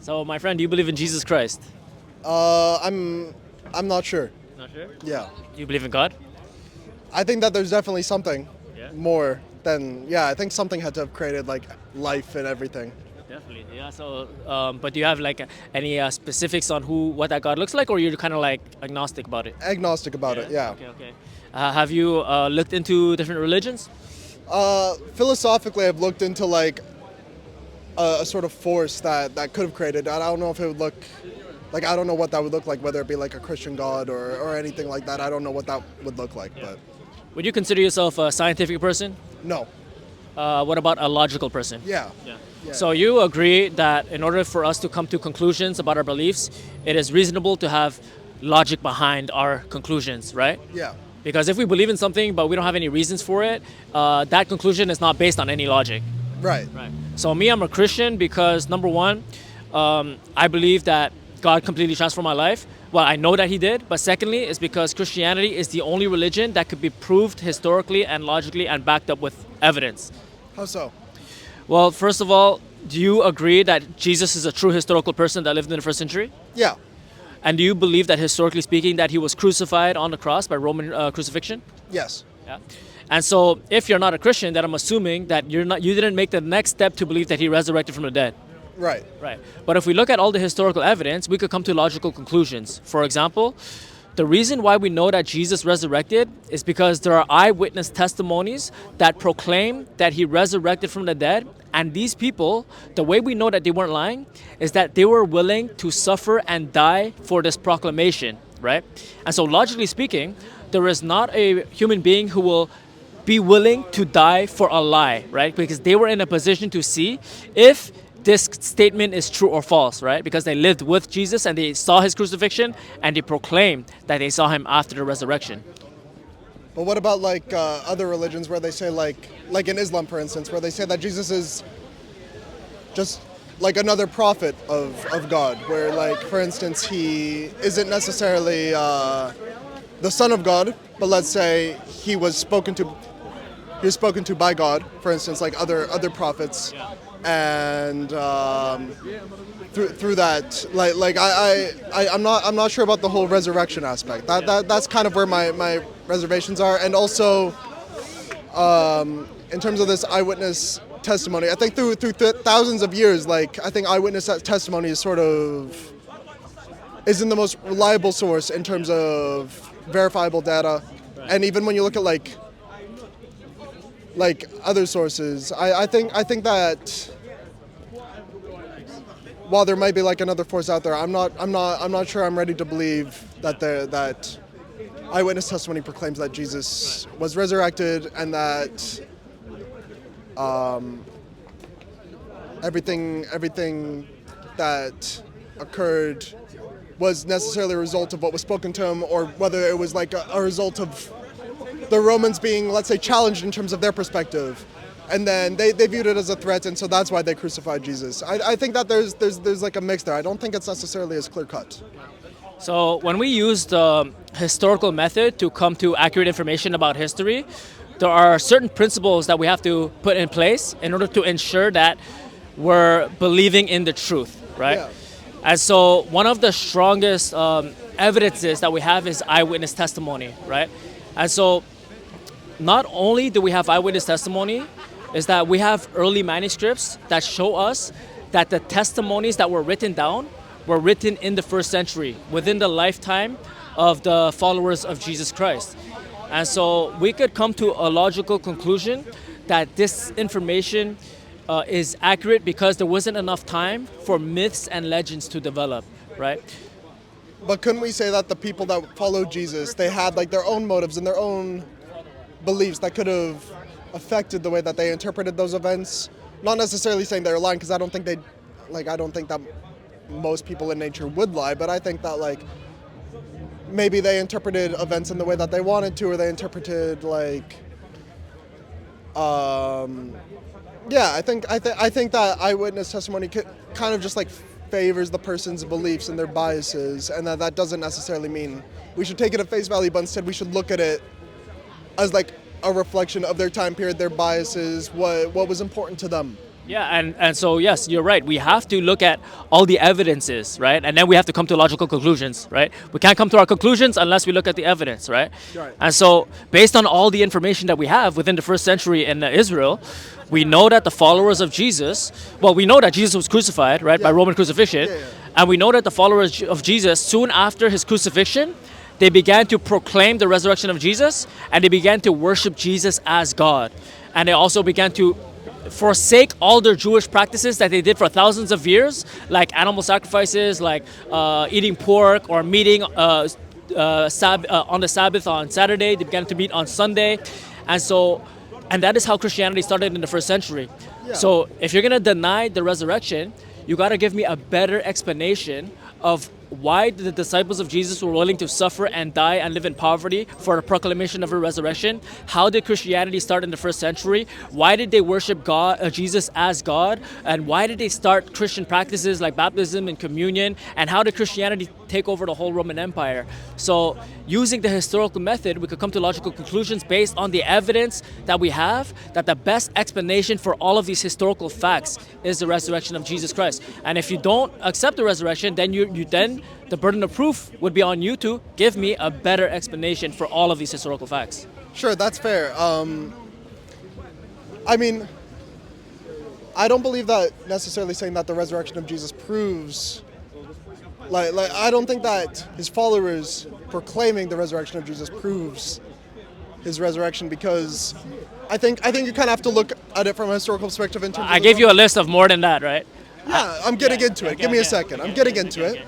So, my friend, do you believe in Jesus Christ? I'm not sure. Not sure. Yeah. Do you believe in God? I think that there's definitely something Yeah. more than, I think something had to have created like life and everything. Definitely. Yeah. So, but do you have like any specifics on what that God looks like, or you're kind of like agnostic about it? Agnostic about it, yeah. Okay. Okay. Have you looked into different religions? Philosophically, I've looked into like a sort of force that could have created. I don't know if it would look like, I don't know what that would look like, whether it be like a Christian God or anything like that. I don't know what that would look like, but Would you consider yourself a scientific person? no. What about a logical person? Yeah. Yeah. So you agree that in order for us to come to conclusions about our beliefs, it is reasonable to have logic behind our conclusions, right? Yeah. Because if we believe in something but we don't have any reasons for it, that conclusion is not based on any logic. Right. Right. So me, I'm a Christian because number one, I believe that God completely transformed my life. Well, I know that He did, but secondly, is because Christianity is the only religion that could be proved historically and logically and backed up with evidence. How so? Well, first of all, do you agree that Jesus is a true historical person that lived in the first century? Yeah. And do you believe that historically speaking that He was crucified on the cross by Roman crucifixion? Yes. Yeah. And so if you're not a Christian, then I'm assuming that you didn't make the next step to believe that He resurrected from the dead. Right. Right. But if we look at all the historical evidence, we could come to logical conclusions. For example, the reason why we know that Jesus resurrected is because there are eyewitness testimonies that proclaim that He resurrected from the dead. And these people, the way we know that they weren't lying is that they were willing to suffer and die for this proclamation, right? And so logically speaking, there is not a human being who will be willing to die for a lie, right? Because they were in a position to see if this statement is true or false, right? Because they lived with Jesus and they saw His crucifixion and they proclaimed that they saw Him after the resurrection. But what about like other religions where they say like in Islam, for instance, where they say that Jesus is just like another prophet of God, where like, for instance, He isn't necessarily the Son of God, but let's say He was spoken to by God, for instance, like other prophets. And through that, I'm not sure about the whole resurrection aspect. That's kind of where my reservations are, and also in terms of this eyewitness testimony, I think through thousands of years, like I think eyewitness testimony isn't the most reliable source in terms of verifiable data, and even when you look at like other sources, I think that while there might be like another force out there, I'm not sure I'm ready to believe that eyewitness testimony proclaims that Jesus was resurrected and that everything that occurred was necessarily a result of what was spoken to Him, or whether it was like a result of the Romans being, let's say, challenged in terms of their perspective, and then they viewed it as a threat, and so that's why they crucified Jesus. I think that there's like a mix there. I don't think it's necessarily as clear cut. So when we use the historical method to come to accurate information about history, there are certain principles that we have to put in place in order to ensure that we're believing in the truth, right? Yeah. And so one of the strongest evidences that we have is eyewitness testimony, right? And so not only do we have eyewitness testimony, is that we have early manuscripts that show us that the testimonies that were written down were written in the first century, within the lifetime of the followers of Jesus Christ. And so we could come to a logical conclusion that this information is accurate because there wasn't enough time for myths and legends to develop, right? But couldn't we say that the people that followed Jesus, they had like their own motives and their own beliefs that could have affected the way that they interpreted those events? Not necessarily saying they're lying, because I don't think that most people in nature would lie, but I think that like maybe they interpreted events in the way that they wanted to, or they interpreted like I think that eyewitness testimony kind of just like favors the person's beliefs and their biases, and that doesn't necessarily mean we should take it at face value, but instead we should look at it as like a reflection of their time period, their biases, what was important to them. Yeah, and so yes, you're right. We have to look at all the evidences, right? And then we have to come to logical conclusions, right? We can't come to our conclusions unless we look at the evidence, right? Right. And so based on all the information that we have within the first century in Israel, we know that the followers of Jesus, well, we know that Jesus was crucified, right, by Yeah. Roman crucifixion, Yeah. and we know that the followers of Jesus, soon after his crucifixion, they began to proclaim the resurrection of Jesus, and they began to worship Jesus as God. And they also began to forsake all their Jewish practices that they did for thousands of years, like animal sacrifices, like eating pork or meeting on the Sabbath on Saturday. They began to meet on Sunday. And that is how Christianity started in the first century. Yeah. So if you're going to deny the resurrection, you got to give me a better explanation of why the disciples of Jesus were willing to suffer and die and live in poverty for the proclamation of a resurrection. How did Christianity start in the first century? Why did they worship God, Jesus as God? And why did they start Christian practices like baptism and communion? And how did Christianity take over the whole Roman Empire? So using the historical method, we could come to logical conclusions based on the evidence that we have, that the best explanation for all of these historical facts is the resurrection of Jesus Christ. And if you don't accept the resurrection, then the burden of proof would be on you to give me a better explanation for all of these historical facts. Sure, that's fair. I mean, I don't believe that necessarily saying that the resurrection of Jesus proves, like I don't think that his followers proclaiming the resurrection of Jesus proves his resurrection, because I think you kind of have to look at it from a historical perspective in terms of I gave you a list of more than that, right? Yeah, I'm getting into it. Give me a second. I'm getting into it. Okay.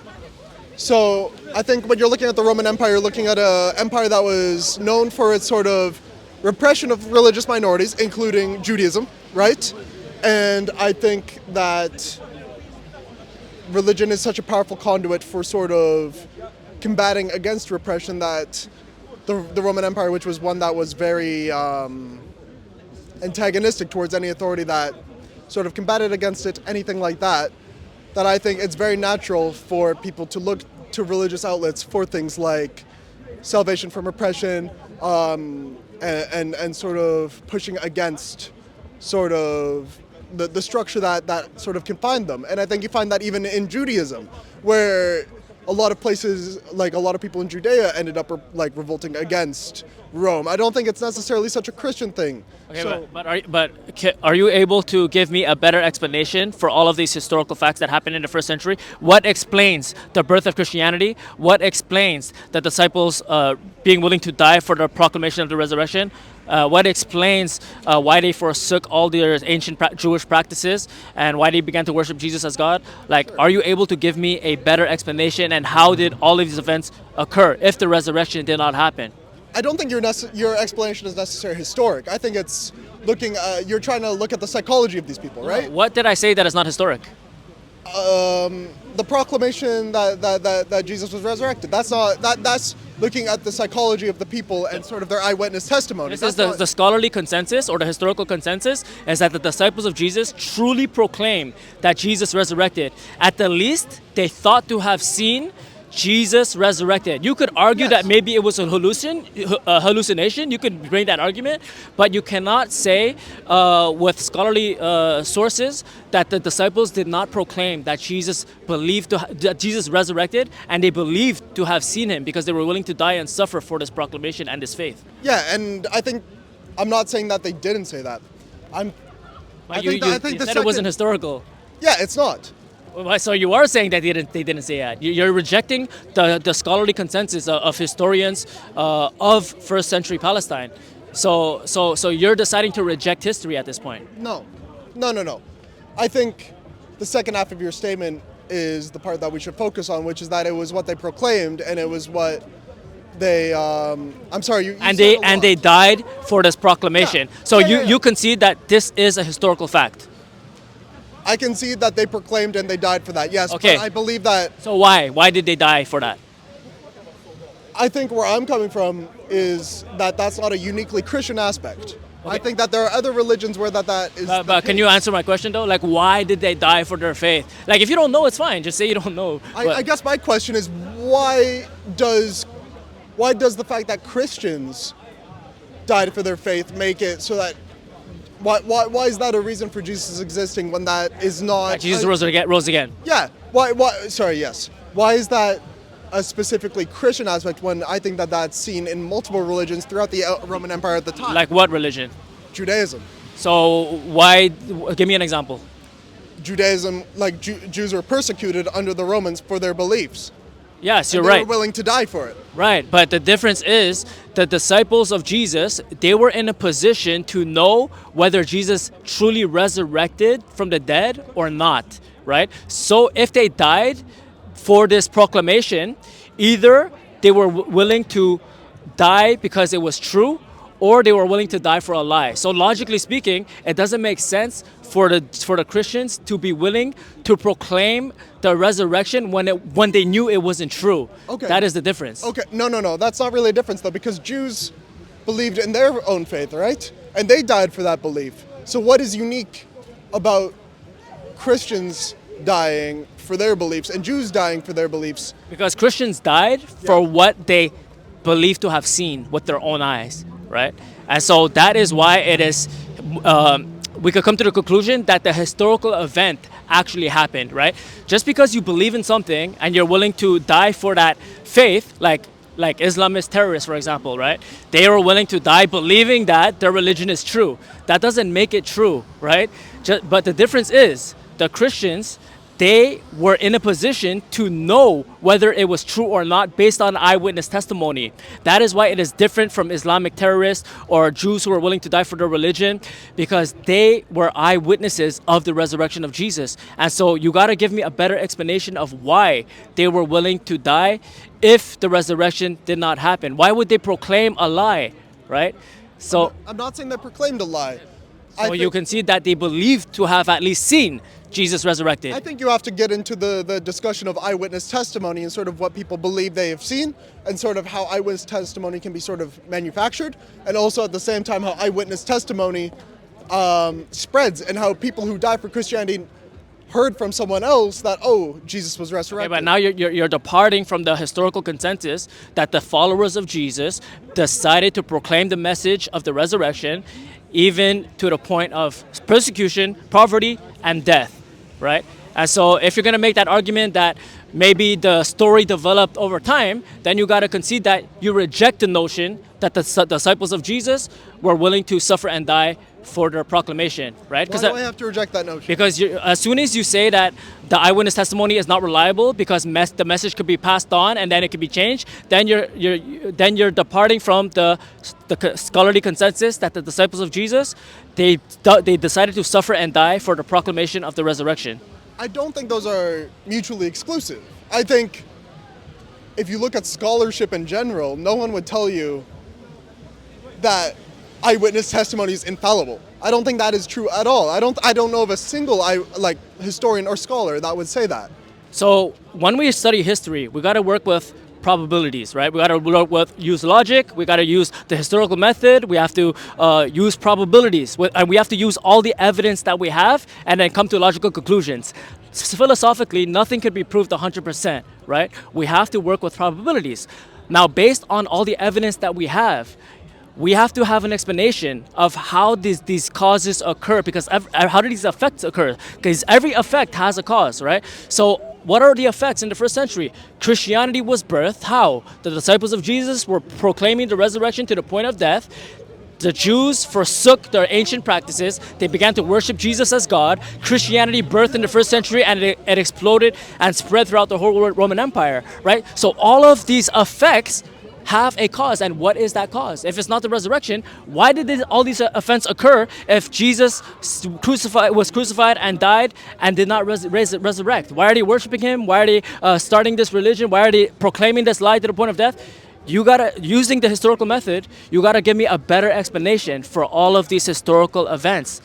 So I think when you're looking at the Roman Empire, you're looking at an empire that was known for its sort of repression of religious minorities, including Judaism, right? And I think that religion is such a powerful conduit for sort of combating against repression that the Roman Empire, which was one that was very antagonistic towards any authority that sort of combated against it, anything like that, that I think it's very natural for people to look to religious outlets for things like salvation from oppression, and sort of pushing against sort of the structure that sort of confined them. And I think you find that even in Judaism, where a lot of places, like a lot of people in Judea ended up like revolting against Rome. I don't think it's necessarily such a Christian thing. Okay, So- are you able to give me a better explanation for all of these historical facts that happened in the first century? What explains the birth of Christianity? What explains the disciples being willing to die for the proclamation of the resurrection? What explains why they forsook all their ancient Jewish practices and why they began to worship Jesus as God? Like, are you able to give me a better explanation, and how did all of these events occur if the resurrection did not happen? I don't think your explanation is necessarily historic. I think it's looking. You're trying to look at the psychology of these people, right? What did I say that is not historic? The proclamation that Jesus was resurrected. That's looking at the psychology of the people and sort of their eyewitness testimony. This is the scholarly consensus, or the historical consensus, is that the disciples of Jesus truly proclaimed that Jesus resurrected. At the least, they thought to have seen Jesus resurrected. You could argue Yes. that maybe it was a hallucination. You could bring that argument, but you cannot say with scholarly sources that the disciples did not proclaim that Jesus that Jesus resurrected, and they believed to have seen him because they were willing to die and suffer for this proclamation and this faith. Yeah, and I'm not saying that they didn't say that. But you you said it wasn't historical. Yeah, it's not. So you are saying that they didn't say that. You're rejecting the scholarly consensus of historians of first century Palestine. So you're deciding to reject history at this point. No. I think the second half of your statement is the part that we should focus on, which is that it was what they proclaimed, and it was what they. I'm sorry. You And said a lot. they died for this proclamation. Yeah. So Yeah. you concede that this is a historical fact. I can see that they proclaimed and they died for that. Yes. Okay. But I believe that. So why did they die for that? I think where I'm coming from is that that's not a uniquely Christian aspect. I think that there are other religions where that is. But can you answer my question though? Like, why did they die for their faith? Like, if you don't know, it's fine. Just say you don't know. I guess my question is why does the fact that Christians died for their faith make it so that Why is that a reason for Jesus existing when that is not? Jesus rose again. Yeah. Why? Sorry. Yes. Why is that a specifically Christian aspect when I think that that's seen in multiple religions throughout the Roman Empire at the time? Like what religion? Judaism. So why? Give me an example. Judaism, like Jews were persecuted under the Romans for their beliefs. Yes, you're They right. were willing to die for it. Right, but the difference is the disciples of Jesus, they were in a position to know whether Jesus truly resurrected from the dead or not, right? So if they died for this proclamation, either they were willing to die because it was true, or they were willing to die for a lie. So logically speaking, it doesn't make sense for the Christians to be willing to proclaim the resurrection when they knew it wasn't true. Okay. That is the difference. Okay, no. That's not really a difference though, because Jews believed in their own faith, right? And they died for that belief. So what is unique about Christians dying for their beliefs and Jews dying for their beliefs? Because Christians died for what they believed to have seen with their own eyes, right? And so that is why it is, we could come to the conclusion that the historical event actually happened, right? Just because you believe in something and you're willing to die for that faith, like Islamist terrorists, for example, right? They were willing to die believing that their religion is true. That doesn't make it true, right? But the difference is the Christians, they were in a position to know whether it was true or not based on eyewitness testimony. That is why it is different from Islamic terrorists or Jews who were willing to die for their religion, because they were eyewitnesses of the resurrection of Jesus. And so you got to give me a better explanation of why they were willing to die if the resurrection did not happen. Why would they proclaim a lie, right? So I'm not saying they proclaimed a lie. so you can see that they believed to have at least seen Jesus resurrected. I think you have to get into the discussion of eyewitness testimony and sort of what people believe they have seen, and sort of how eyewitness testimony can be sort of manufactured, and also at the same time how eyewitness testimony spreads, and how people who die for Christianity heard from someone else that, oh, Jesus was resurrected. Okay, but now you're departing from the historical consensus that the followers of Jesus decided to proclaim the message of the resurrection, even to the point of persecution, poverty, and death, right? And so if you're going to make that argument that maybe the story developed over time, then you got to concede that you reject the notion that the disciples of Jesus were willing to suffer and die for their proclamation, right? Why do I have to reject that notion? Because as soon as you say that the eyewitness testimony is not reliable because the message could be passed on and then it could be changed, then you're departing from the scholarly consensus that the disciples of Jesus, they decided to suffer and die for the proclamation of the resurrection. I don't think those are mutually exclusive. I think if you look at scholarship in general, no one would tell you that eyewitness testimony is infallible. I don't think that is true at all. I don't know of a single historian or scholar that would say that. So when we study history, we got to work with probabilities, right? We got to use logic. We got to use the historical method. We have to use probabilities, and we have to use all the evidence that we have, and then come to logical conclusions. Philosophically, nothing could be proved 100%, right? We have to work with probabilities. Now, based on all the evidence that we have to have an explanation of how these causes occur, because how do these effects occur? Because every effect has a cause, right? So what are the effects in the first century? Christianity was birthed. How? The disciples of Jesus were proclaiming the resurrection to the point of death. The Jews forsook their ancient practices. They began to worship Jesus as God. Christianity birthed in the first century, and it exploded and spread throughout the whole Roman Empire, right? So all of these effects have a cause. And what is that cause? If it's not the resurrection, why did all these events occur if Jesus was crucified and died and did not resurrect? Why are they worshiping him? Why are they starting this religion? Why are they proclaiming this lie to the point of death? Using the historical method, you gotta give me a better explanation for all of these historical events.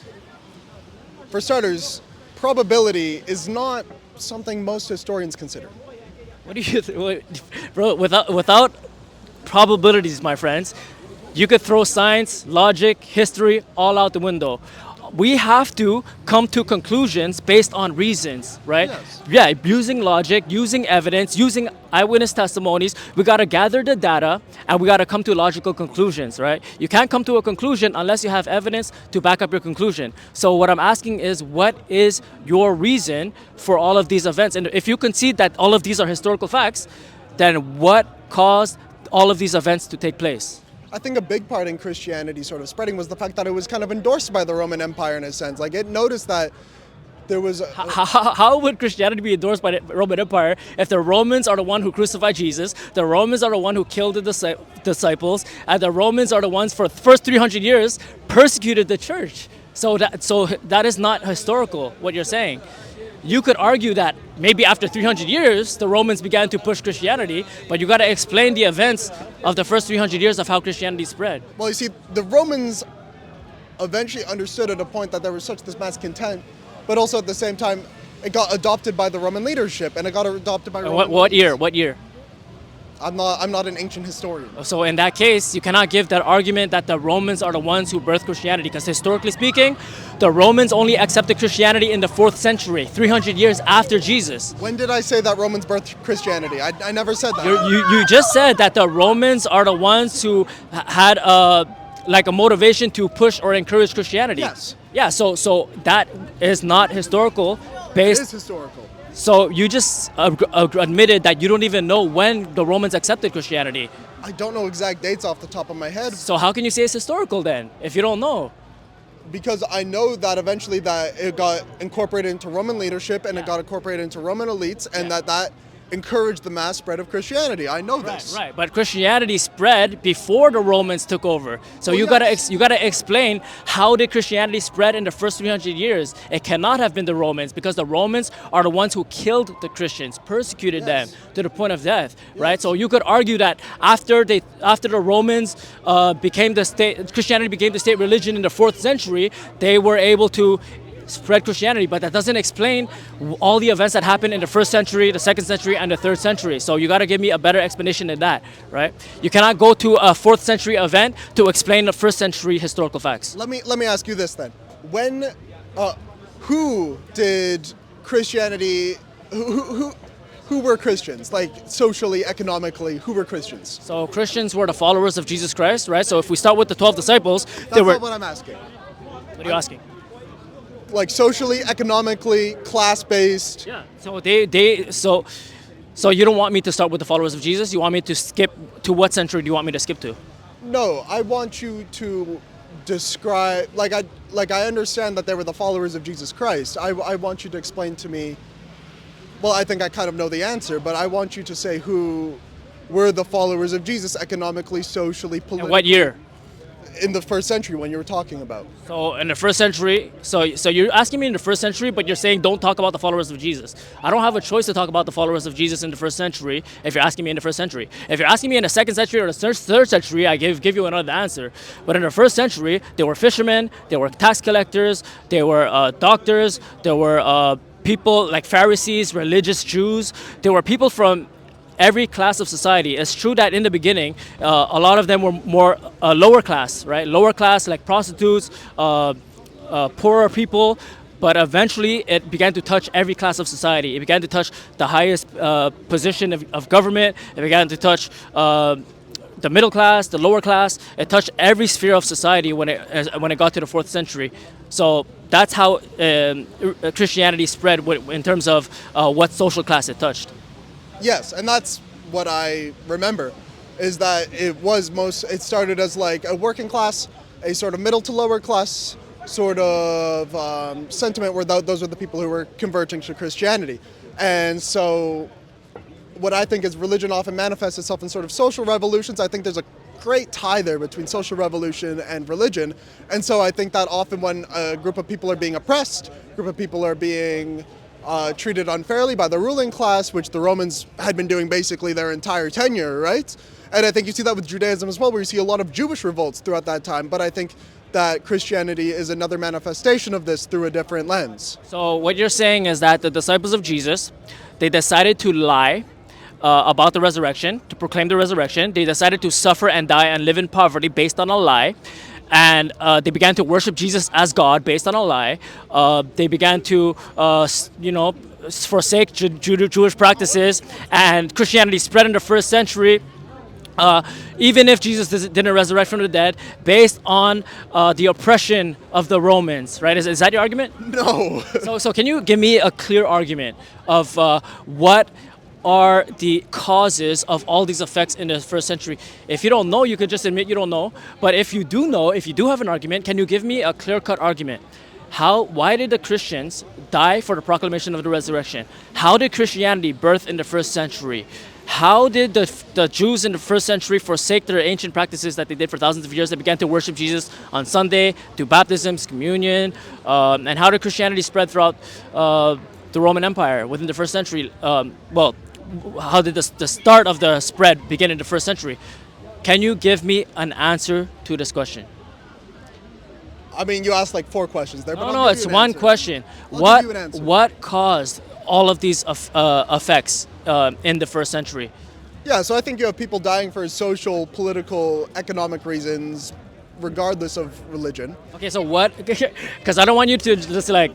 For starters, probability is not something most historians consider. What do you bro, without probabilities, my friends, you could throw science, logic, history all out the window. we have to come to conclusions based on reasons, right? Yes. Yeah, using logic, using evidence, using eyewitness testimonies. We got to gather the data and we got to come to logical conclusions, right? You can't come to a conclusion unless you have evidence to back up your conclusion. So what I'm asking is, what is your reason for all of these events? And if you concede that all of these are historical facts, then what caused all of these events to take place? I think a big part in Christianity sort of spreading was the fact that it was kind of endorsed by the Roman Empire in a sense. Like it noticed that there was How would Christianity be endorsed by the Roman Empire if the Romans are the one who crucified Jesus, the Romans are the one who killed the disciples, and the Romans are the ones for the first 300 years persecuted the church? So that is not historical, what you're saying. You could argue that maybe after 300 years, the Romans began to push Christianity, but you got to explain the events of the first 300 years of how Christianity spread. well, you see, the Romans eventually understood at a point that there was such this mass content, but also at the same time, it got adopted by the Roman leadership, and it got adopted by Roman. What year? What year? I'm not an ancient historian. So in that case, you cannot give that argument that the Romans are the ones who birthed Christianity, because historically speaking, the Romans only accepted Christianity in the 4th century, 300 years after Jesus. When did I say that Romans birthed Christianity? I never said that. You just said that the Romans are the ones who had like a motivation to push or encourage Christianity. Yes. Yeah, so that is not historical It based. is historical. So you just admitted that you don't even know when the Romans accepted Christianity. I don't know exact dates off the top of my head So how can you say it's historical then, if you don't know? because I know that eventually that it got incorporated into Roman leadership and it got incorporated into Roman elites and that encouraged the mass spread of Christianity. I know this. Right, but Christianity spread before the Romans took over. So Well, you yes. gotta explain, how did Christianity spread in the first 300 years? It cannot have been the Romans, because the Romans are the ones who killed the Christians, persecuted them Yes. to the point of death. Right. So you could argue that after the Romans became the state, Christianity became the state religion in the 4th century, they were able to spread Christianity, but that doesn't explain all the events that happened in the 1st century, the 2nd century, and the 3rd century. So you got to give me a better explanation than that, right? You cannot go to a 4th century event to explain the 1st century historical facts. Let me ask you this then. When who did Christianity who were Christians? Like socially, economically, who were Christians? So Christians were the followers of Jesus Christ, right? So if we start with the 12 disciples, That's they were. not what I'm asking. What are you asking? Like socially, economically, class-based. Yeah. So so you don't want me to start with the followers of Jesus? You want me to skip to what century do you want me to skip to? No, I want you to describe like I understand that they were the followers of Jesus Christ. I want you to explain to me. Well, I think I kind of know the answer, but I want you to say who were the followers of Jesus economically, socially, And politically. what year? In the 1st century when you were talking about. So in the 1st century, so you're asking me in the 1st century, but you're saying don't talk about the followers of Jesus. I don't have a choice to talk about the followers of Jesus in the 1st century if you're asking me in the 1st century. If you're asking me in the 2nd century or the 3rd century, I give you another answer. But in the 1st century, there were fishermen, there were tax collectors, there were doctors, there were people like Pharisees, religious Jews. There were people from every class of society. It's true that in the beginning, a lot of them were more lower class, right? Lower class, like prostitutes, poorer people. But eventually, it began to touch every class of society. It began to touch the highest position of government. It began to touch the middle class, the lower class. It touched every sphere of society when it got to the 4th century. So that's how Christianity spread in terms of what social class it touched. Yes, and that's what I remember, is that it started as like a working class, a sort of middle to lower class sort of sentiment where those were the people who were converting to Christianity. And so what I think is religion often manifests itself in sort of social revolutions. I think there's a great tie there between social revolution and religion. And so I think that often when a group of people are being oppressed, a group of people are being treated unfairly by the ruling class, which the Romans had been doing basically their entire tenure, right? And I think you see that with Judaism as well, where you see a lot of Jewish revolts throughout that time. But I think that Christianity is another manifestation of this through a different lens. So what you're saying is that the disciples of Jesus, they decided to lie about the resurrection, to proclaim the resurrection. They decided to suffer and die and live in poverty based on a lie. and they began to worship Jesus as God based on a lie. They began to, forsake Jewish practices, and Christianity spread in the first century. Even if Jesus didn't resurrect from the dead, based on the oppression of the Romans, right? Is that your argument? No. So can you give me a clear argument of what are the causes of all these effects in the first century? If you don't know, you could just admit you don't know. But if you do know, if you do have an argument, can you give me a clear-cut argument? Why did the Christians die for the proclamation of the resurrection? How did Christianity birth in the first century? How did the Jews in the first century forsake their ancient practices that they did for thousands of years? They began to worship Jesus on Sunday, do baptisms, communion, and how did Christianity spread throughout the Roman Empire within the first century? How did the start of the spread begin in the first century? Can you give me an answer to this question? I mean, you asked like 4 questions there. But No, it's one question. I'll give you an answer. What caused all of these effects in the first century? Yeah, so I think you have people dying for social, political, economic reasons, regardless of religion. Okay, so what? Because I don't want you to just like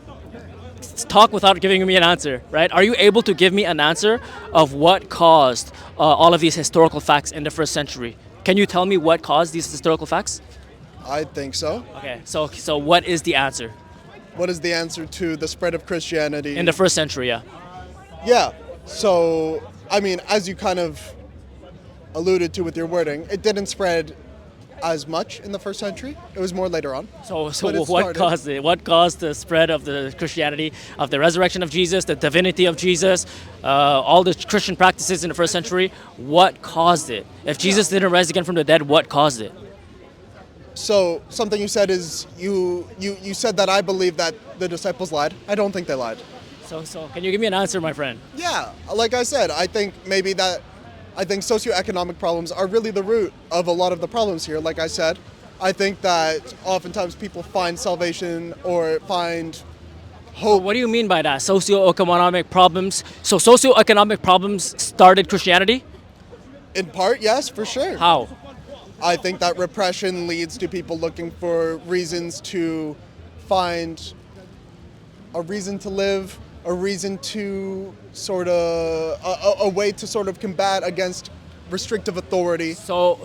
talk without giving me an answer, right? Are you able to give me an answer of what caused all of these historical facts in the first century? Can you tell me what caused these historical facts? I think so. Okay, so what is the answer? What is the answer to the spread of Christianity? In the first century, yeah. Yeah, so, I mean, as you kind of alluded to with your wording, it didn't spread as much in the first century. It was more later on. So But it what started. caused it? What caused the spread of the Christianity, of the resurrection of Jesus, the divinity of Jesus, all the Christian practices in the first century? What caused it? If Jesus didn't rise again from the dead, what caused it? So something you said is you said that I believe that the disciples lied. I don't think they lied. So can you give me an answer, my friend? Yeah, like I said, I think socioeconomic problems are really the root of a lot of the problems here. Like I said, I think that oftentimes people find salvation or find hope. What do you mean by that? Socioeconomic problems. So socioeconomic problems started Christianity? In part, yes, for sure. How? I think that repression leads to people looking for reasons to find a reason to live, a reason to sort of, a way to sort of combat against restrictive authority. So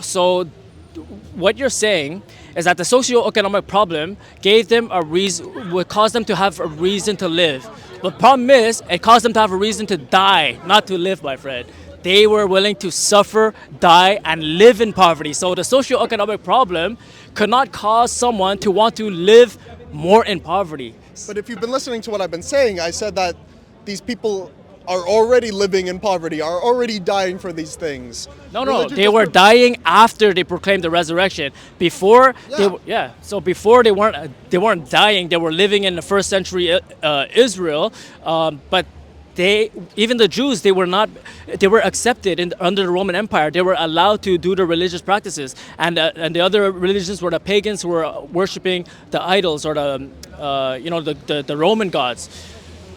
what you're saying is that the socioeconomic problem gave them a reason, would cause them to have a reason to live. The problem is, it caused them to have a reason to die, not to live, my friend. They were willing to suffer, die, and live in poverty. So the socioeconomic problem could not cause someone to want to live more in poverty. But if you've been listening to what I've been saying, I said that these people are already living in poverty, are already dying for these things. No, Religion they just were dying after they proclaimed the resurrection. Before, So before they weren't dying. They were living in the first century Israel, but even the Jews, they were accepted under the Roman Empire. They were allowed to do the religious practices, and the other religions were the pagans who were worshiping the idols or the Roman gods.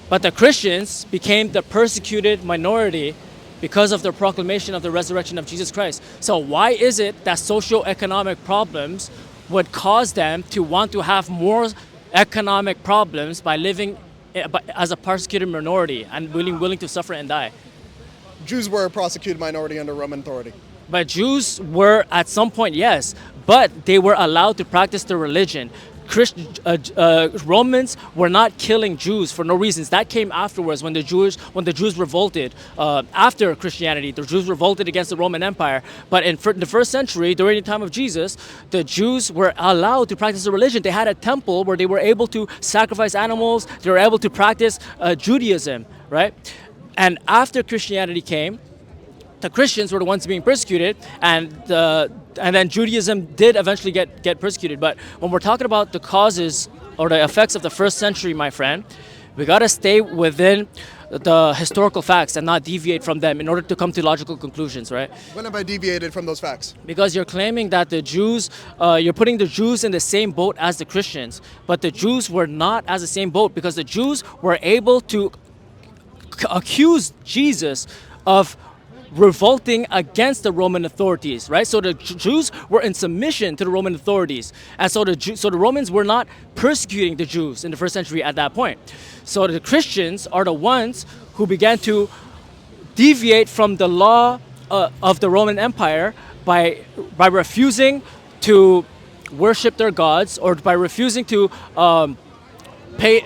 But the Christians became the persecuted minority because of the proclamation of the resurrection of Jesus Christ. So why is it that socioeconomic problems would cause them to want to have more economic problems by living as a persecuted minority and willing to suffer and die? Jews were a prosecuted minority under Roman authority. But Jews were at some point, yes, but they were allowed to practice their religion. Romans were not killing Jews for no reasons. That came afterwards when the Jews revolted after Christianity. The Jews revolted against the Roman Empire. But in the first century, during the time of Jesus, the Jews were allowed to practice their religion. They had a temple where they were able to sacrifice animals. They were able to practice Judaism, right? And after Christianity came, the Christians were the ones being persecuted, and then Judaism did eventually get persecuted. But when we're talking about the causes or the effects of the first century, my friend, we got to stay within the historical facts and not deviate from them in order to come to logical conclusions, right? When have I deviated from those facts? Because you're claiming that the Jews, you're putting the Jews in the same boat as the Christians, but the Jews were not as the same boat because the Jews were able to accuse Jesus of revolting against the Roman authorities, right? So the Jews were in submission to the Roman authorities, and so the Romans were not persecuting the Jews in the first century at that point. So the Christians are the ones who began to deviate from the law of the Roman Empire by refusing to worship their gods, or by refusing to pay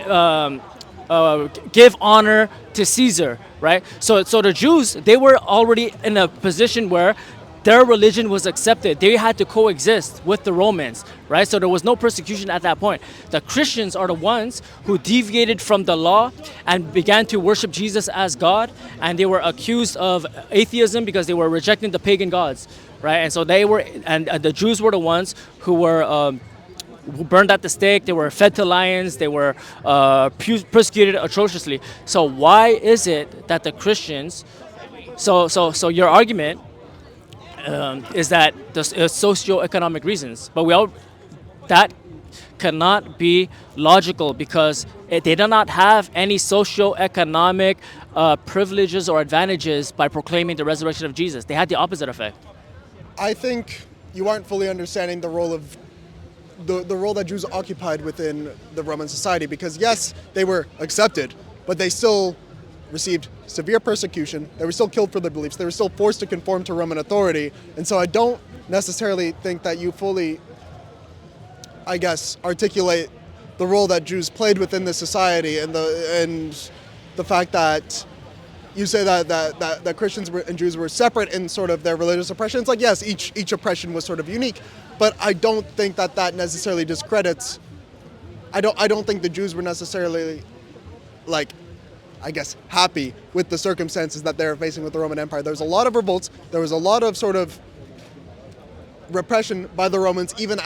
give honor to Caesar, right? So the Jews, they were already in a position where their religion was accepted. They had to coexist with the Romans, right? So there was no persecution at that point. The Christians are the ones who deviated from the law and began to worship Jesus as God, and they were accused of atheism because they were rejecting the pagan gods, right? And so they were, and the Jews were the ones who were who burned at the stake. They were fed to lions. They were persecuted atrociously. So why is it that the Christians? So your argument is that there's socio-economic reasons, but that cannot be logical because they do not have any socio-economic privileges or advantages by proclaiming the resurrection of Jesus. They had the opposite effect. I think you aren't fully understanding the role of the role that Jews occupied within the Roman society, because yes, they were accepted, but they still received severe persecution. They were still killed for their beliefs. They were still forced to conform to Roman authority. And so I don't necessarily think that you fully, I guess, articulate the role that Jews played within this society, and the fact that you say that Christians and Jews were separate in sort of their religious oppression. It's like, yes, each oppression was sort of unique, but I don't think that necessarily discredits. I don't think the Jews were necessarily, like, I guess, happy with the circumstances that they're facing with the Roman Empire. There was a lot of revolts. There was a lot of sort of repression by the Romans, even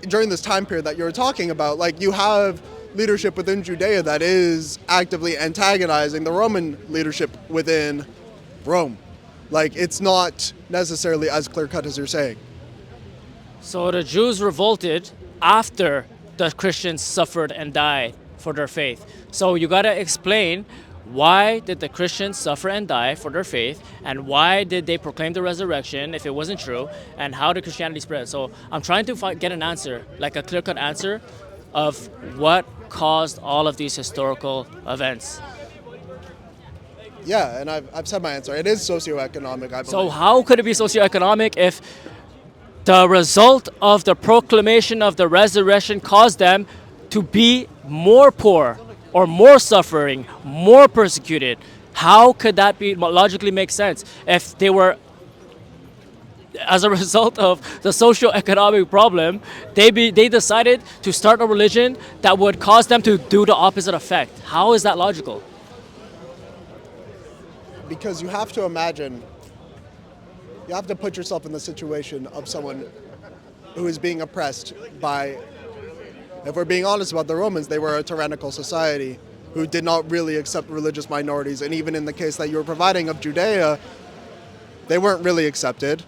during this time period that you're talking about. Like, you have leadership within Judea that is actively antagonizing the Roman leadership within Rome. Like, it's not necessarily as clear-cut as you're saying. So the Jews revolted after the Christians suffered and died for their faith. So you gotta explain, why did the Christians suffer and die for their faith, and why did they proclaim the resurrection if it wasn't true, and how did Christianity spread? So I'm trying to get an answer, like a clear-cut answer of what caused all of these historical events. Yeah, and I've said my answer. It is socioeconomic, I believe. So how could it be socioeconomic if the result of the proclamation of the resurrection caused them to be more poor, or more suffering, more persecuted? How could that be logically make sense if they were, as a result of the socio-economic problem, they decided to start a religion that would cause them to do the opposite effect? How is that logical? Because you have to imagine, you have to put yourself in the situation of someone who is being oppressed by, if we're being honest about the Romans, they were a tyrannical society who did not really accept religious minorities. And even in the case that you were providing of Judea, they weren't really accepted.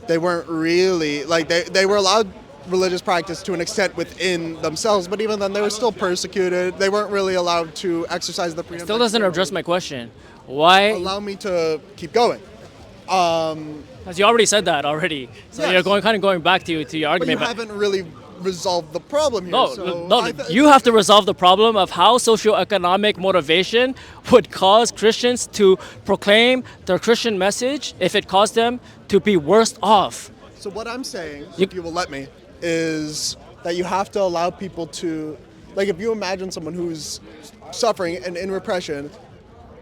They weren't really, like, they were allowed religious practice to an extent within themselves, but even then they were still persecuted. They weren't really allowed to exercise the freedom. Still doesn't address my question. Why? Allow me to keep going. Because you already said that already. So Yes. you're going back to your But you argument. haven't really resolved the problem here. No, so no, you have to resolve the problem of how socioeconomic motivation would cause Christians to proclaim their Christian message if it caused them to be worse off. So what I'm saying, if you will let me, is that you have to allow people to, like, if you imagine someone who's suffering and in repression,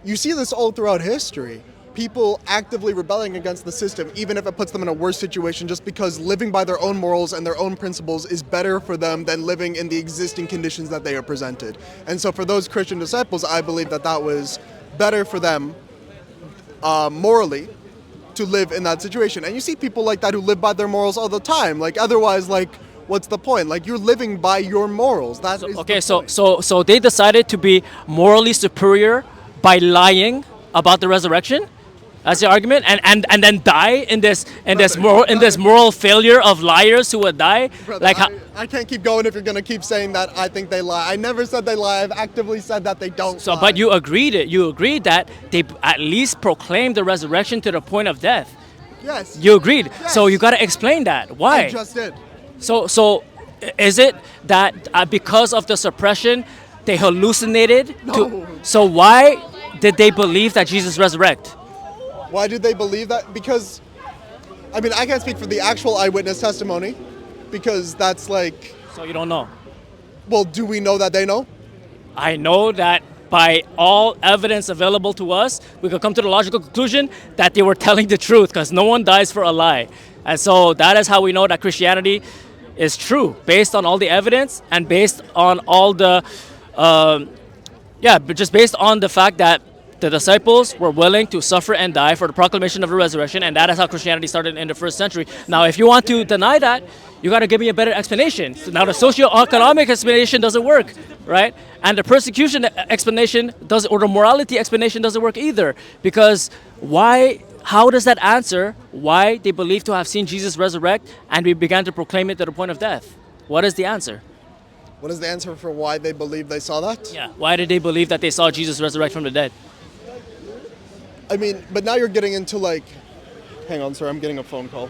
you see this all throughout history. People actively rebelling against the system, even if it puts them in a worse situation, just because living by their own morals and their own principles is better for them than living in the existing conditions that they are presented. And so for those Christian disciples, I believe that was better for them morally to live in that situation. And you see people like that who live by their morals all the time. Like, otherwise, like, what's the point? Like, you're living by your morals. That is Okay, the point. so they decided to be morally superior by lying about the resurrection? That's your argument, and then die in this moral failure of liars who would die. Brother, Like, I can't keep going if you're gonna keep saying that I think they lie. I never said they lie. I've actively said that they don't so, lie. but you agreed it. You agreed that they at least proclaimed the resurrection to the point of death. Yes. You agreed. Yes. So you got to explain that. Why? I just did. So, is it that because of the suppression, they hallucinated? No. So why did they believe that Jesus resurrected? Why did they believe that? Because, I mean, I can't speak for the actual eyewitness testimony, because that's like, So you don't know. well, do we know that they know? I know that by all evidence available to us, we could come to the logical conclusion that they were telling the truth, because no one dies for a lie. And so that is how we know that Christianity is true, based on all the evidence and based on all the, but just based on the fact that the disciples were willing to suffer and die for the proclamation of the resurrection, and that is how Christianity started in the first century. Now, if you want to deny that, you got to give me a better explanation. So now, the socio-economic explanation doesn't work, right? And the persecution explanation or the morality explanation doesn't work either, because why? How does that answer why they believe to have seen Jesus resurrect and we began to proclaim it to the point of death? What is the answer? What is the answer for why they believe they saw that? Yeah. Why did they believe that they saw Jesus resurrect from the dead? I mean, but now you're getting into like, hang on, sir, I'm getting a phone call.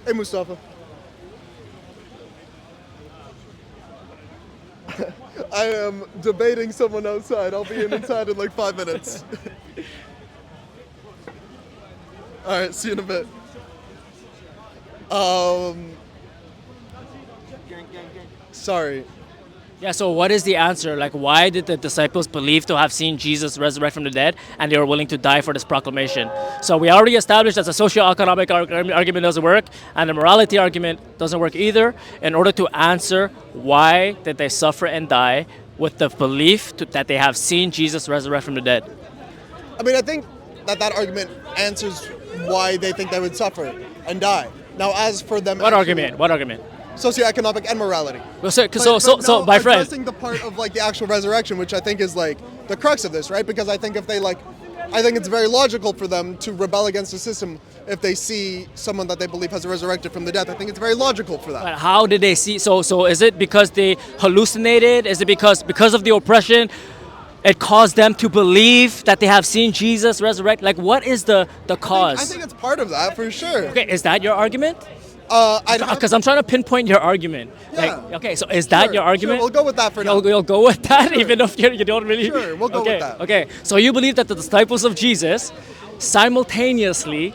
Hey, Mustafa. I am debating someone outside. I'll be inside in like 5 minutes. All right, see you in a bit. Sorry. Yeah, so what is the answer? Like, why did the disciples believe to have seen Jesus resurrect from the dead and they were willing to die for this proclamation? So we already established that the socio-economic argument doesn't work and the morality argument doesn't work either. In order to answer why did they suffer and die with the belief that they have seen Jesus resurrect from the dead? I mean, I think that argument answers why they think they would suffer and die. Now, as for them... What argument? What argument? Socioeconomic and morality. Well, so my friend... Addressing the part of like the actual resurrection, which I think is like the crux of this, right? Because I think if they like... I think it's very logical for them to rebel against the system if they see someone that they believe has resurrected from the death. I think it's very logical for that. But how did they see? So is it because they hallucinated? Is it because of the oppression, it caused them to believe that they have seen Jesus resurrect? Like, what is the cause? I think it's part of that for sure. Okay, is that your argument? Because I'm trying to pinpoint your argument. Yeah. Like, okay, so is that your argument? Sure, we'll go with that for now. You'll go with that, Sure. even if you don't really. Sure, we'll go with that. Okay, so you believe that the disciples of Jesus, simultaneously,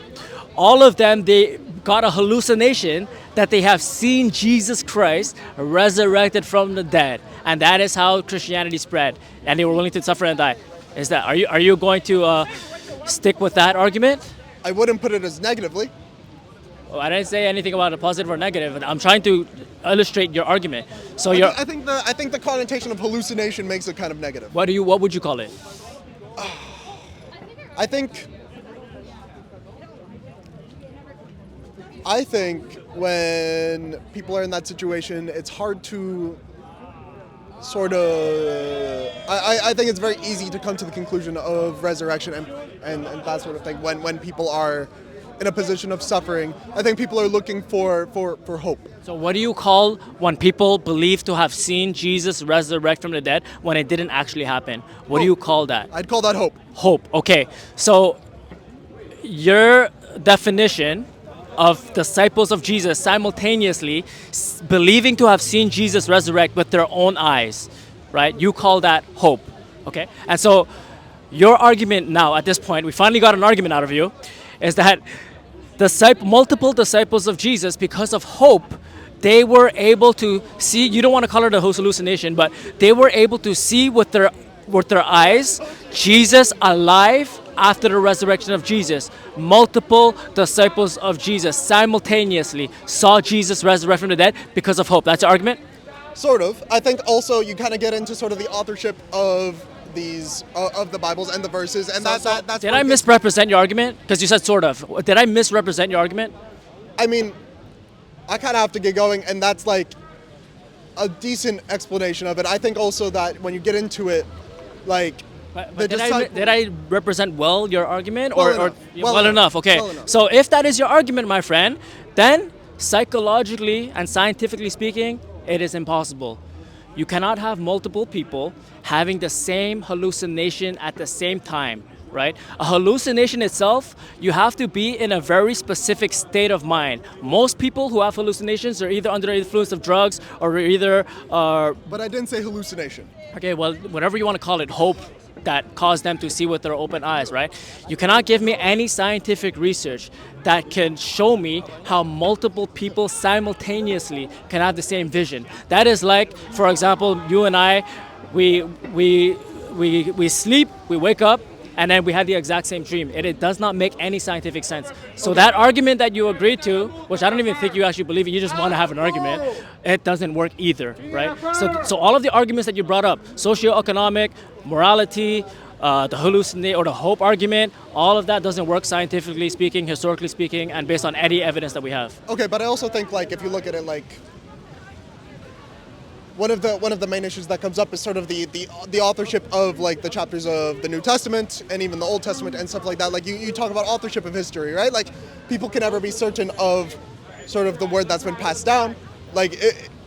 all of them, they got a hallucination that they have seen Jesus Christ resurrected from the dead, and that is how Christianity spread, and they were willing to suffer and die. Is that? Are you going to stick with that argument? I wouldn't put it as negatively. Well, I didn't say anything about a positive or negative. I'm trying to illustrate your argument. So I think the connotation of hallucination makes it kind of negative. What would you call it? I think when people are in that situation, it's hard to sort of... I think it's very easy to come to the conclusion of resurrection and that sort of thing when people are in a position of suffering. I think people are looking for hope. So what do you call when people believe to have seen Jesus resurrect from the dead when it didn't actually happen? What do you call that? I'd call that hope. Hope. Okay. So your definition of disciples of Jesus simultaneously believing to have seen Jesus resurrect with their own eyes, right? You call that hope. Okay? And so your argument now at this point, we finally got an argument out of you, is that multiple disciples of Jesus, because of hope, they were able to see, you don't want to call it a hallucination, but they were able to see with their eyes Jesus alive after the resurrection of Jesus. Multiple disciples of Jesus simultaneously saw Jesus resurrect from the dead because of hope. That's your argument? Sort of. I think also you kind of get into sort of the authorship of these of the Bibles and the verses, and that's. Did I misrepresent your argument? Because you said sort of. Did I misrepresent your argument? I mean, I kind of have to get going, and that's like a decent explanation of it. I think also that when you get into it, like But did I represent well your argument, Well or, enough. well enough? Okay. Well enough. So if that is your argument, my friend, then psychologically and scientifically speaking, it is impossible. You cannot have multiple people having the same hallucination at the same time, right? A hallucination itself, you have to be in a very specific state of mind. Most people who have hallucinations are either under the influence of drugs or either But I didn't say hallucination. okay, well, whatever you want to call it, hope that caused them to see with their open eyes, right? You cannot give me any scientific research that can show me how multiple people simultaneously can have the same vision. That is like, for example, you and I, we sleep, we wake up, and then we had the exact same dream. It does not make any scientific sense. So that argument that you agreed to, which I don't even think you actually believe it, you just want to have an argument, it doesn't work either, right? So all of the arguments that you brought up, socio-economic, morality, the hallucinate or the hope argument, all of that doesn't work scientifically speaking, historically speaking, and based on any evidence that we have. Okay, but I also think like if you look at it like one of the main issues that comes up is sort of the authorship of like the chapters of the New Testament and even the Old Testament and stuff like that. Like you talk about authorship of history, right? Like people can never be certain of sort of the word that's been passed down. Like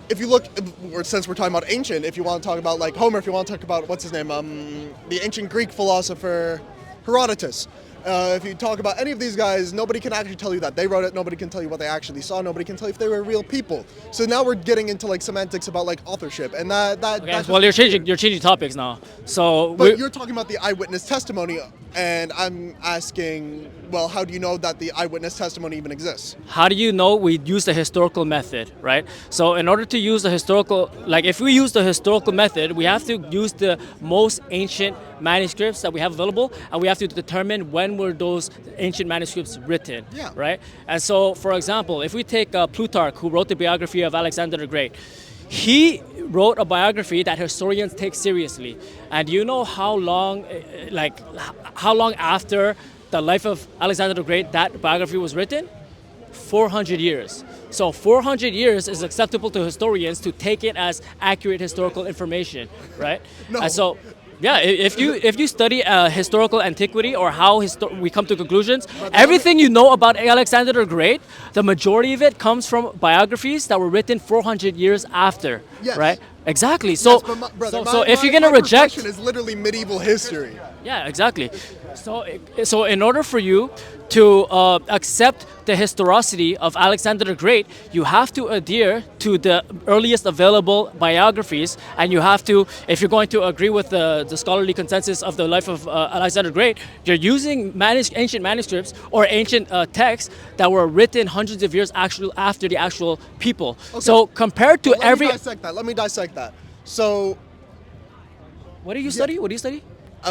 if you look, or since we're talking about ancient, if you want to talk about like Homer, if you want to talk about what's his name, the ancient Greek philosopher Herodotus. If you talk about any of these guys, nobody can actually tell you that they wrote it. Nobody can tell you what they actually saw. Nobody can tell you if they were real people. So now we're getting into like semantics about like authorship, and that. Okay, that's well, you're changing topics now. So But you're talking about the eyewitness testimony, and I'm asking, well, how do you know that the eyewitness testimony even exists? how do you know we use the historical method, right? So in order to use the historical, like if we use the historical method, we have to use the most ancient manuscripts that we have available, and we have to determine when were those ancient manuscripts written, Yeah. right? And so, for example, if we take Plutarch, who wrote the biography of Alexander the Great, he wrote a biography that historians take seriously. And you know how long, how long after the life of Alexander the Great that biography was written? 400 years. So 400 years is acceptable to historians to take it as accurate historical information, right? No. And so, yeah, if you study historical antiquity or how we come to conclusions, everything you know about Alexander the Great, the majority of it comes from biographies that were written 400 years after, Yes. right? Exactly. So, Yes, but so if you're gonna my reject, profession is literally medieval history. yeah, exactly. So in order for you to accept the historicity of Alexander the Great, you have to adhere to the earliest available biographies, and you have to, if you're going to agree with the scholarly consensus of the life of Alexander the Great, you're using ancient manuscripts or ancient texts that were written hundreds of years actually after the actual people. So compared to Let me dissect that. So, what do you study? What do you study?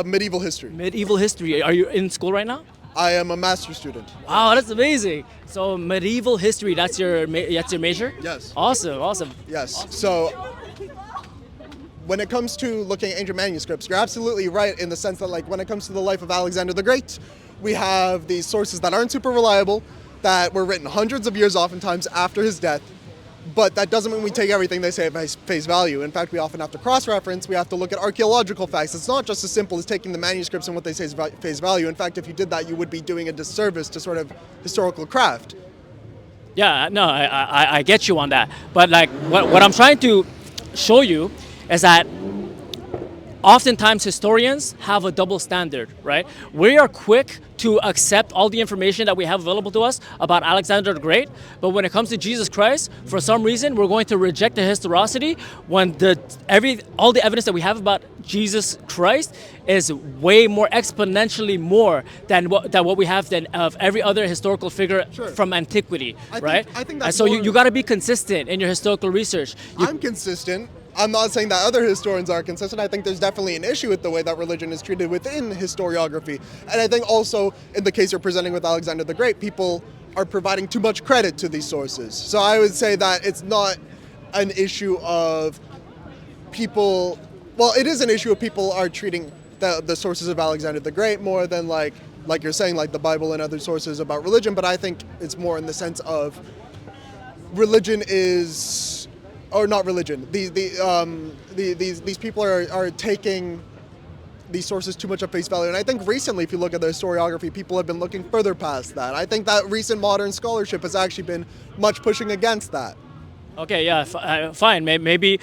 medieval history. Medieval history. Are you in school right now? I am a master's student. Wow, that's amazing. So medieval history, that's your major? Yes. Awesome. Yes. So, when it comes to looking at ancient manuscripts, you're absolutely right in the sense that, like, when it comes to the life of Alexander the Great, we have these sources that aren't super reliable, that were written hundreds of years, oftentimes after his death. But that doesn't mean we take everything they say at face value. In fact, we often have to cross-reference. We have to look at archaeological facts. It's not just as simple as taking the manuscripts and what they say is face value. In fact, if you did that, you would be doing a disservice to sort of historical craft. Yeah, no, I get you on that. But like what I'm trying to show you is that oftentimes historians have a double standard, right? We are quick to accept all the information that we have available to us about Alexander the Great, but when it comes to Jesus Christ, for some reason, we're going to reject the historicity when all the evidence that we have about Jesus Christ is way more exponentially more than what we have of every other historical figure from antiquity, right? I think and that's so more- you got to be consistent in your historical research. I'm consistent. I'm not saying that other historians are consistent. I think there's definitely an issue with the way that religion is treated within historiography. And I think also, in the case you're presenting with Alexander the Great, people are providing too much credit to these sources. So I would say that it's not an issue of people... Well, it is an issue of people are treating the sources of Alexander the Great more than like you're saying, like the Bible and other sources about religion. But I think it's more in the sense of religion is... Or not religion. These people are taking these sources too much at face value. And I think recently, if you look at the historiography, people have been looking further past that. I think that recent modern scholarship has actually been much pushing against that. Okay, yeah, fine. Maybe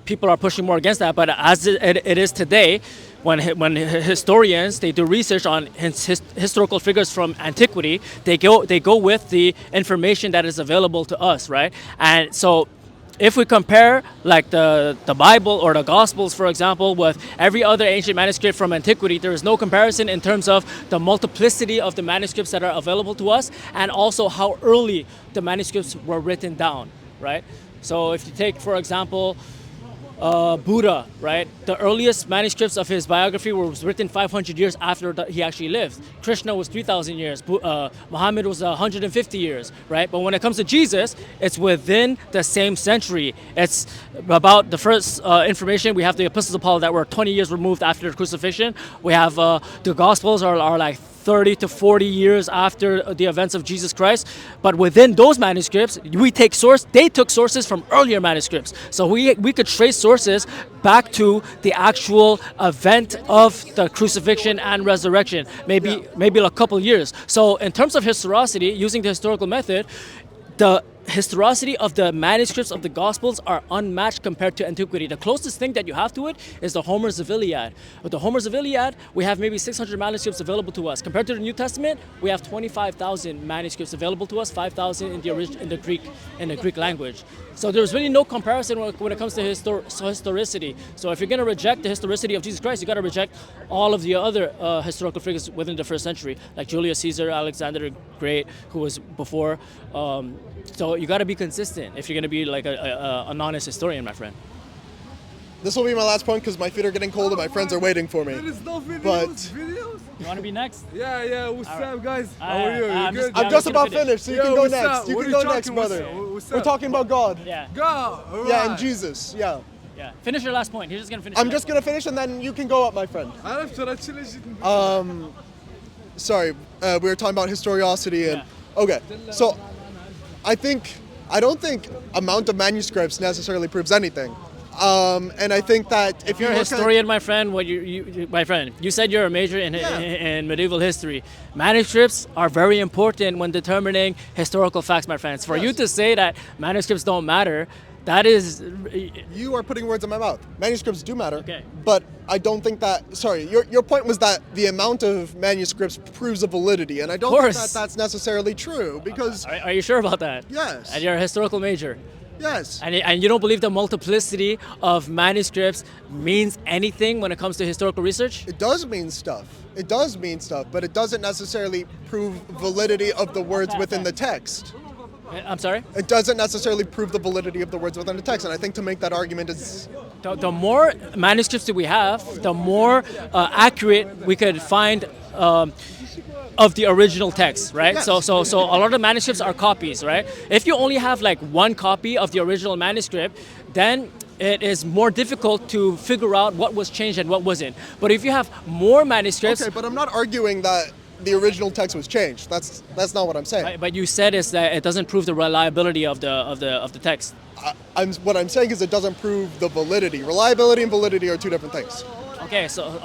people are pushing more against that, but as it is today, when historians they do research on historical figures from antiquity, they go with the information that is available to us, right? And so, if we compare like the Bible or the Gospels, for example, with every other ancient manuscript from antiquity, there is no comparison in terms of the multiplicity of the manuscripts that are available to us, and also how early the manuscripts were written down. Right? So if you take, for example, Buddha, right? The earliest manuscripts of his biography was written 500 years after he actually lived. Krishna was 3,000 years. Muhammad was 150 years, right? But when it comes to Jesus, it's within the same century. It's about the first information. We have the epistles of Paul that were 20 years removed after the crucifixion. We have the Gospels are like 30 to 40 years after the events of Jesus Christ. But within those manuscripts, they took sources from earlier manuscripts. So we could trace sources back to the actual event of the crucifixion and resurrection, maybe a couple years. So in terms of historicity, using the historical method, the historicity of the manuscripts of the Gospels are unmatched compared to antiquity. The closest thing that you have to it is the Homers of Iliad. With the Homers of Iliad, we have maybe 600 manuscripts available to us. Compared to the New Testament, we have 25,000 manuscripts available to us, 5,000 in the Greek language. So there's really no comparison when it comes to historicity. So if you're going to reject the historicity of Jesus Christ, you got to reject all of the other historical figures within the first century, like Julius Caesar, Alexander the Great, who was before. So you got to be consistent if you're going to be like an honest historian, my friend. This will be my last point because my feet are getting cold and my friends are waiting for me. There is no videos. But Videos? You want to be next? Yeah. What's up, guys? How are you? I'm You good? I'm just about finished, so you can go what's next. up? You What can are go next, talking? brother. What's We're up? talking about God. Yeah. Go. All Yeah, and right. Jesus. Yeah. Yeah. Finish your last point. He's just going to finish. I'm just gonna finish and then you can go up, my friend. عرفت ترى تشيل Sorry, we were talking about historicity and Yeah. okay. So I don't think amount of manuscripts necessarily proves anything. And I think that if You're a you look historian, my friend. You said you're a major in medieval history. Manuscripts are very important when determining historical facts, my friends. For you Yes. to say that manuscripts don't matter, that is, you are putting words in my mouth. Manuscripts do matter, Okay. but I don't think that. Sorry, your point was that the amount of manuscripts proves a validity, and I don't think course. that that's necessarily true because are you sure about that? Yes. And you're a historical major. yes, And you don't believe the multiplicity of manuscripts means anything when it comes to historical research? it does mean stuff. It does mean stuff, but it doesn't necessarily prove validity of the words within the text. I'm sorry? It doesn't necessarily prove the validity of the words within the text, and I think to make that argument is The more manuscripts that we have, the more accurate we could find of the original text, right? Yes. So a lot of manuscripts are copies, right? If you only have like one copy of the original manuscript, then it is more difficult to figure out what was changed and what wasn't. But if you have more manuscripts, okay. But I'm not arguing that the original text was changed. That's not what I'm saying. but you said is that it doesn't prove the reliability of the text. What I'm saying is it doesn't prove the validity. Reliability and validity are two different things.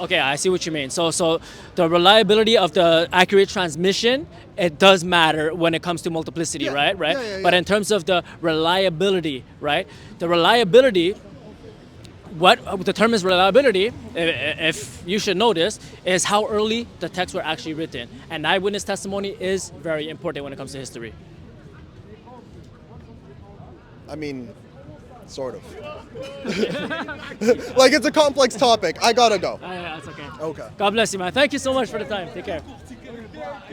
Okay, I see what you mean. So the reliability of the accurate transmission, it does matter when it comes to multiplicity, Yeah. right? Yeah. But in terms of the reliability, right? The reliability, what determines reliability, if you should know this, is how early the texts were actually written. And eyewitness testimony is very important when it comes to history. I mean, sort of. Like it's a complex topic. I gotta go. Yeah, that's okay. Okay. God bless you, man. Thank you so much for the time. Take care.